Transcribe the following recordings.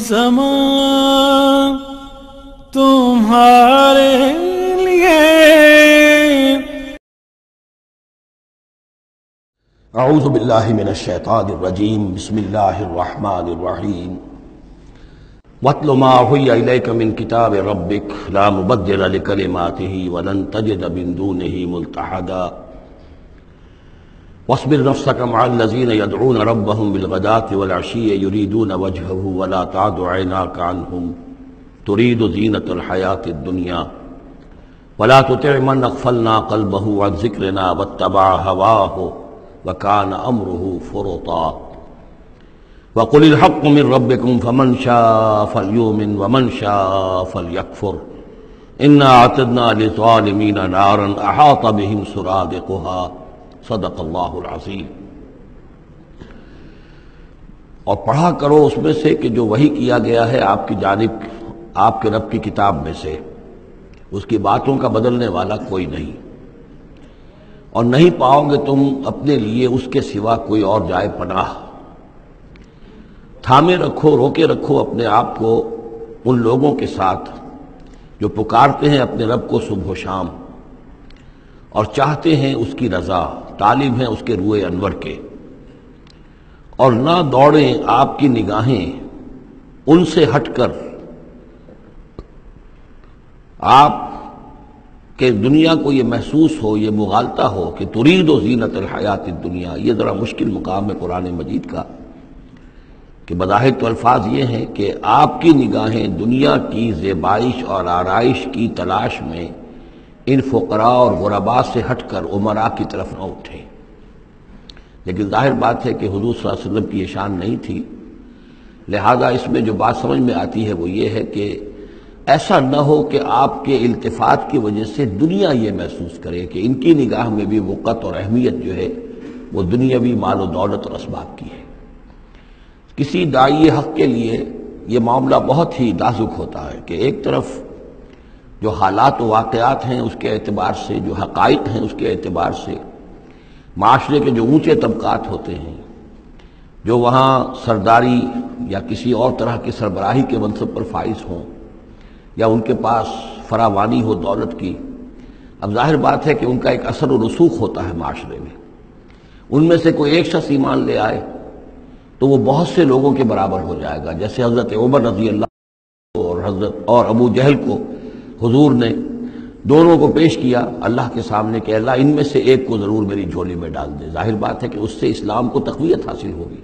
زمان تمہارے لیے. اعوذ باللہ من الشیطان الرجیم. بسم اللہ الرحمن الرحیم. وَاتْلُ مَا أُوحِيَ إِلَيْكَ مِنْ كِتَابِ رَبِّكَ لَا مُبَدِّلَ لِكَلِمَاتِهِ وَلَنْ تَجِدَ مِنْ دُونِهِ مُلْتَحَدًا. وَاصْبِرْ نَفْسَكَ مَعَ الَّذِينَ يَدْعُونَ رَبَّهُمْ بِالْغَدَاةِ وَالْعَشِيِّ يُرِيدُونَ وَجْهَهُ وَلَا تَعْدُ عَيْنَاكَ عَنْهُمْ تُرِيدُ زِينَةَ الْحَيَاةِ الدُّنْيَا وَلَا تُطِعْ مَنْ أَغْفَلْنَا قَلْبَهُ عَنْ ذِكْرِنَا وَاتَّبَعَ هَوَاهُ وَكَانَ أَمْرُهُ فُرُطًا. وَقُلِ الْحَقُّ مِنْ رَبِّكُمْ فَمَنْ شَاءَ فَلْيُؤْمِنْ وَمَنْ شَاءَ فَلْيَكْفُرْ إِنَّا أَعْتَدْنَا لِلظَّالِمِينَ نَارًا أَحَاطَ بِهِمْ سُرَادِقُهَا. صدق اللہ العظیم. اور پڑھا کرو اس میں سے کہ جو وحی کیا گیا ہے آپ کی جانب آپ کے رب کی کتاب میں سے، اس کی باتوں کا بدلنے والا کوئی نہیں، اور نہیں پاؤ گے تم اپنے لیے اس کے سوا کوئی اور جائے پناہ. تھامے رکھو، روکے رکھو اپنے آپ کو ان لوگوں کے ساتھ جو پکارتے ہیں اپنے رب کو صبح و شام اور چاہتے ہیں اس کی رضا، طالب ہیں اس کے روئے انور کے، اور نہ دوڑیں آپ کی نگاہیں ان سے ہٹ کر آپ کہ دنیا کو یہ محسوس ہو، یہ مغالطہ ہو کہ ترید و زینت الحیات الدنیا. یہ ذرا مشکل مقام ہے قرآن مجید کا کہ بظاہر تو الفاظ یہ ہیں کہ آپ کی نگاہیں دنیا کی زیبائش اور آرائش کی تلاش میں ان فقراء اور غرباء سے ہٹ کر امراء کی طرف نہ اٹھیں. لیکن ظاہر بات ہے کہ حضور صلی اللہ علیہ وسلم کی یہ شان نہیں تھی، لہذا اس میں جو بات سمجھ میں آتی ہے وہ یہ ہے کہ ایسا نہ ہو کہ آپ کے التفات کی وجہ سے دنیا یہ محسوس کرے کہ ان کی نگاہ میں بھی وقت اور اہمیت جو ہے وہ دنیاوی مال و دولت اور اسباب کی ہے. کسی داعی حق کے لیے یہ معاملہ بہت ہی نازک ہوتا ہے کہ ایک طرف جو حالات و واقعات ہیں اس کے اعتبار سے، جو حقائق ہیں اس کے اعتبار سے، معاشرے کے جو اونچے طبقات ہوتے ہیں جو وہاں سرداری یا کسی اور طرح کی سربراہی کے منصب پر فائز ہوں یا ان کے پاس فراوانی ہو دولت کی، اب ظاہر بات ہے کہ ان کا ایک اثر و رسوخ ہوتا ہے معاشرے میں. ان میں سے کوئی ایک شخص ایمان لے آئے تو وہ بہت سے لوگوں کے برابر ہو جائے گا. جیسے حضرت عمر رضی اللہ اور ابو جہل کو حضور نے دونوں کو پیش کیا اللہ کے سامنے کہ اللہ ان میں سے ایک کو ضرور میری جھولی میں ڈال دے. ظاہر بات ہے کہ اس سے اسلام کو تقویت حاصل ہوگی،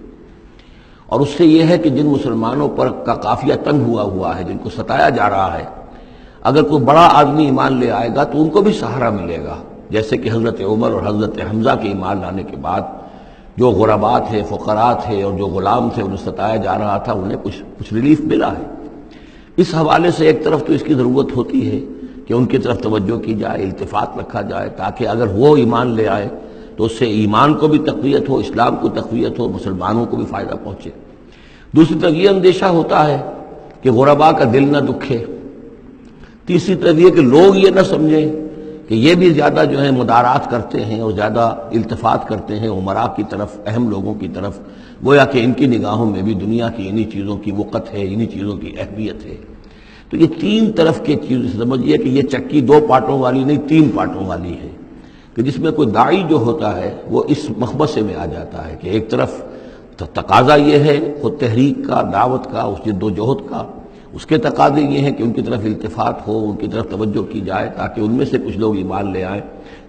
اور اس سے یہ ہے کہ جن مسلمانوں پر کا قافیہ تنگ ہوا ہے، جن کو ستایا جا رہا ہے، اگر کوئی بڑا آدمی ایمان لے آئے گا تو ان کو بھی سہارا ملے گا. جیسے کہ حضرت عمر اور حضرت حمزہ کے ایمان لانے کے بعد جو غربات تھے، فقراء تھے اور جو غلام تھے انہیں ستایا جا رہا تھا، انہیں کچھ ریلیف ملا ہے. اس حوالے سے ایک طرف تو اس کی ضرورت ہوتی ہے کہ ان کی طرف توجہ کی جائے، التفات رکھا جائے، تاکہ اگر وہ ایمان لے آئے تو اس سے ایمان کو بھی تقویت ہو، اسلام کو تقویت ہو، مسلمانوں کو بھی فائدہ پہنچے. دوسری طرف یہ اندیشہ ہوتا ہے کہ غرباء کا دل نہ دکھے. تیسری طرف یہ کہ لوگ یہ نہ سمجھیں کہ یہ بھی زیادہ جو ہے مدارات کرتے ہیں اور زیادہ التفات کرتے ہیں امراء کی طرف، اہم لوگوں کی طرف، گویا کہ ان کی نگاہوں میں بھی دنیا کی انہی چیزوں کی وقت ہے، انہی چیزوں کی اہمیت ہے. تو یہ تین طرف کی چیز سمجھیے کہ یہ چکی دو پارٹوں والی نہیں، تین پارٹوں والی ہے، کہ جس میں کوئی داعی جو ہوتا ہے وہ اس مخبصے میں آ جاتا ہے کہ ایک طرف تقاضا یہ ہے خود تحریک کا، دعوت کا، اس جد و جہد کا، اس کے تقاضے یہ ہیں کہ ان کی طرف التفات ہو، ان کی طرف توجہ کی جائے تاکہ ان میں سے کچھ لوگ ایمان لے آئیں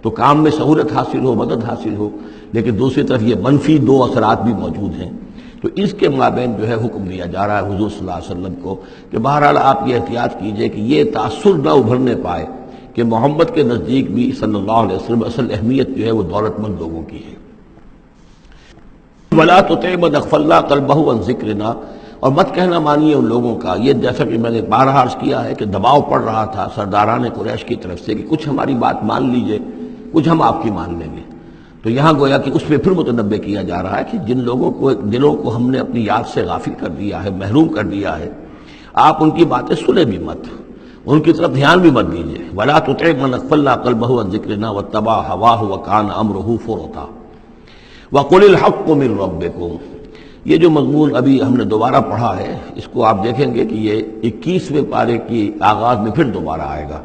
تو کام میں سہولت حاصل ہو، مدد حاصل ہو. لیکن دوسری طرف یہ منفی دو اثرات بھی موجود ہیں. تو اس کے مابین جو ہے حکم دیا جا رہا ہے حضور صلی اللہ علیہ وسلم کو کہ بہرحال آپ یہ احتیاط کیجئے کہ یہ تاثر نہ ابھرنے پائے کہ محمد کے نزدیک بھی صلی اللہ علیہ وسلم اصل اہمیت جو ہے وہ دولت مند لوگوں کی ہے. وَلَا تُطِعْ مَنْ أَغْفَلْنَا قَلْبَهُ عَنْ ذِكْرِنَا، اور مت کہنا مانیے ان لوگوں کا. یہ جیسا کہ میں نے بارہا عرض کیا ہے کہ دباؤ پڑ رہا تھا سرداران قریش کی طرف سے کہ کچھ ہماری بات مان لیجئے، کچھ ہم آپ کی مان لیں گے. تو یہاں گویا کہ اس پہ پھر متنبع کیا جا رہا ہے کہ جن لوگوں کو دلوں کو ہم نے اپنی یاد سے غافل کر دیا ہے، محروم کر دیا ہے، آپ ان کی باتیں سنیں بھی مت، ان کی طرف دھیان بھی مت دیجیے. وَلَا تُطِعْ مَنْ أَغْفَلْنَا قَلْبَهُ عَنْ ذِكْرِنَا وَاتَّبَعَ هَوَاهُ وَكَانَ أَمْرُهُ فُرُطًا وَقُلِ الْحَقُّ مِنْ رَبِّكُمْ. یہ جو مضمون ابھی ہم نے دوبارہ پڑھا ہے، اس کو آپ دیکھیں گے کہ یہ 21ویں پارے کی آغاز میں پھر دوبارہ آئے گا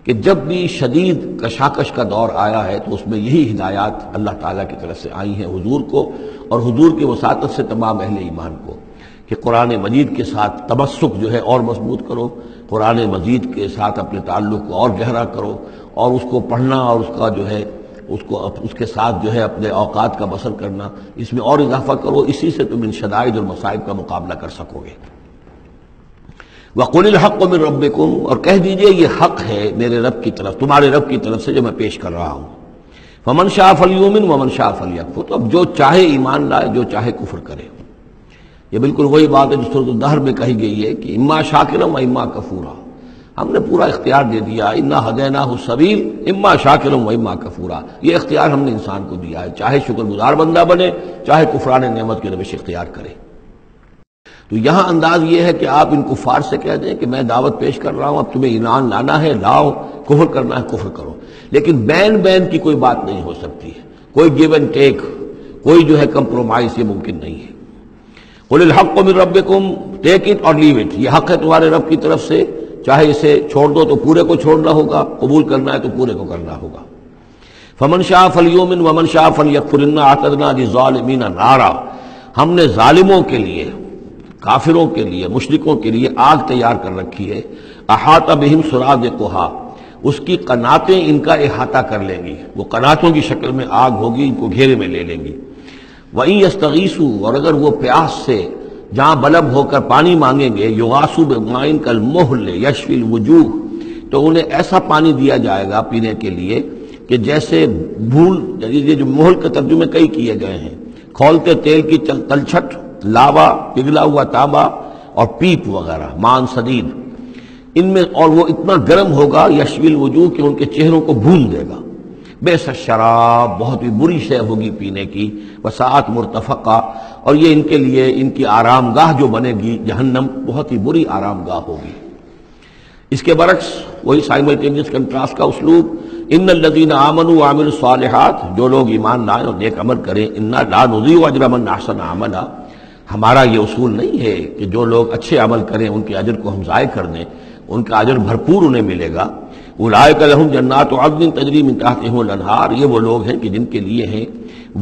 کہ جب بھی شدید کشاکش کا دور آیا ہے تو اس میں یہی ہدایات اللہ تعالیٰ کی طرف سے آئی ہیں حضور کو اور حضور کی وساطت سے تمام اہل ایمان کو، کہ قرآن مجید کے ساتھ تمسک جو ہے اور مضبوط کرو، قرآن مجید کے ساتھ اپنے تعلق کو اور گہرا کرو، اور اس کو پڑھنا اور اس کا جو ہے اس کے ساتھ جو ہے اپنے اوقات کا بسر کرنا، اس میں اور اضافہ کرو، اسی سے تم ان شدائد اور مصائب کا مقابلہ کر سکو گے۔ وَقُلِ الْحَقُّ مِن رَبِّكُمْ، اور کہہ دیجئے یہ حق ہے میرے رب کی طرف، تمہارے رب کی طرف سے جو میں پیش کر رہا ہوں۔ فَمَن شَاءَ فَلْيُؤْمِنْ وَمَن شَاءَ فَلْيَكْفُرْ، تو اب جو چاہے ایمان لائے، جو چاہے کفر کرے۔ یہ بالکل وہی بات ہے جو سورۃ الدہر میں کہی گئی ہے کہ اما شاکرا و اما کفورا، ہم نے پورا اختیار دے دیا، انا ہدیناہ السبیل اما شاکرا و اما کفورا، یہ اختیار ہم نے انسان کو دیا ہے، چاہے شکر گزار بندہ بنے، چاہے کفران نعمت کی روش اختیار کرے۔ تو یہاں انداز یہ ہے کہ آپ ان کفار سے کہہ دیں کہ میں دعوت پیش کر رہا ہوں، اب تمہیں ایمان لانا ہے لاؤ، کفر کرنا ہے کفر کرو، لیکن بین کی کوئی بات نہیں ہو سکتی ہے، کوئی گیو اینڈ ٹیک، کوئی جو ہے کمپرومائز، یہ ممکن نہیں ہے۔ قُلِ الْحَقُّ مِن رَبِّكُمْ، ٹیک اٹ اور لیو اٹ، یہ حق ہے تمہارے رب کی طرف سے، چاہے اسے چھوڑ دو تو پورے کو چھوڑنا ہوگا، قبول کرنا ہے تو پورے کو کرنا ہوگا۔ فَمَن شَاءَ فَلْيُؤْمِنْ وَمَن شَاءَ فَلْيَكْفُرْ إِنَّا أَعْتَدْنَا لِلظَّالِمِينَ نَارًا، ہم نے ظالموں کے لیے، کافروں کے لیے، مشرکوں کے لیے آگ تیار کر رکھی ہے، احاطہ بہم سرادقہا، اس کی قناتیں ان کا احاطہ کر لیں گی، وہ قناتوں کی شکل میں آگ ہوگی، ان کو گھیرے میں لے لیں گی۔ وَإِن يَسْتَغِيثُوا، اور اگر وہ پیاس سے جہاں بلب ہو کر پانی مانگیں گے، یغاثوا بماء کالمہل یشفی الوجوہ، تو انہیں ایسا پانی دیا جائے گا پینے کے لیے کہ جیسے بھول، یہ جو محل کے ترجمے کئی کیے گئے ہیں، کھولتے تیل کی تلچھٹ، لاوا، پگھلا ہوا تانبا اور پیپ وغیرہ، مان سدید، ان میں، اور وہ اتنا گرم ہوگا یشفی الوجوہ کہ ان کے چہروں کو بھون دے گا۔ بئس الشراب، بہت ہی بری شے ہوگی پینے کی، وساعت مرتفقہ، اور یہ ان کے لیے ان کی آرام گاہ جو بنے گی جہنم، بہت ہی بری آرام گاہ ہوگی۔ اس کے برعکس وہی سائملٹینیس کنٹراسٹ کا اسلوب، ان الذین آمنوا وعملوا الصالحات، جو لوگ ایمان لائیں اور نیک عمل کریں، انا لا نضیع اجر من احسن عملا، ہمارا یہ اصول نہیں ہے کہ جو لوگ اچھے عمل کریں ان کے اجر کو ہم ضائع کر دیں، ان کا اجر بھرپور انہیں ملے گا۔ اولئک لہم جنات عدن تجری من تحتہم الانہار، یہ وہ لوگ ہیں کہ جن کے لیے ہیں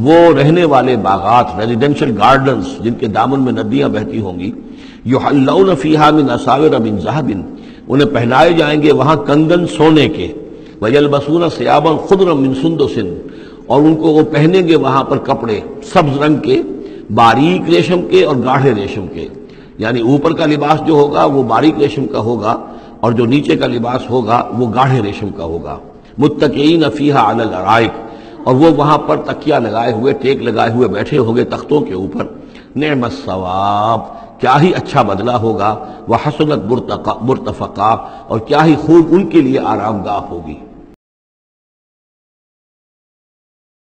وہ رہنے والے باغات، ریزیڈینشل گارڈنز، جن کے دامن میں ندیاں بہتی ہوں گی، یحلون فیہا من اساور من ذہب، انہیں پہنائے جائیں گے وہاں کنگن سونے کے، ویلبسون ثیابا خضرا من سندس، اور ان کو وہ پہنیں گے وہاں پر کپڑے سبز رنگ کے، باریک ریشم کے اور گاڑھے ریشم کے، یعنی اوپر کا لباس جو ہوگا وہ باریک ریشم کا ہوگا اور جو نیچے کا لباس ہوگا وہ گاڑھے ریشم کا ہوگا۔ متکئین فیہا علی الارائک، اور وہ وہاں پر تکیہ لگائے ہوئے، ٹیک لگائے ہوئے بیٹھے ہوں گے تختوں کے اوپر۔ نعم الثواب، کیا ہی اچھا بدلہ ہوگا، وحسنت مرتفقہ، اور کیا ہی خوب ان کے لیے آرام گاہ ہوگی۔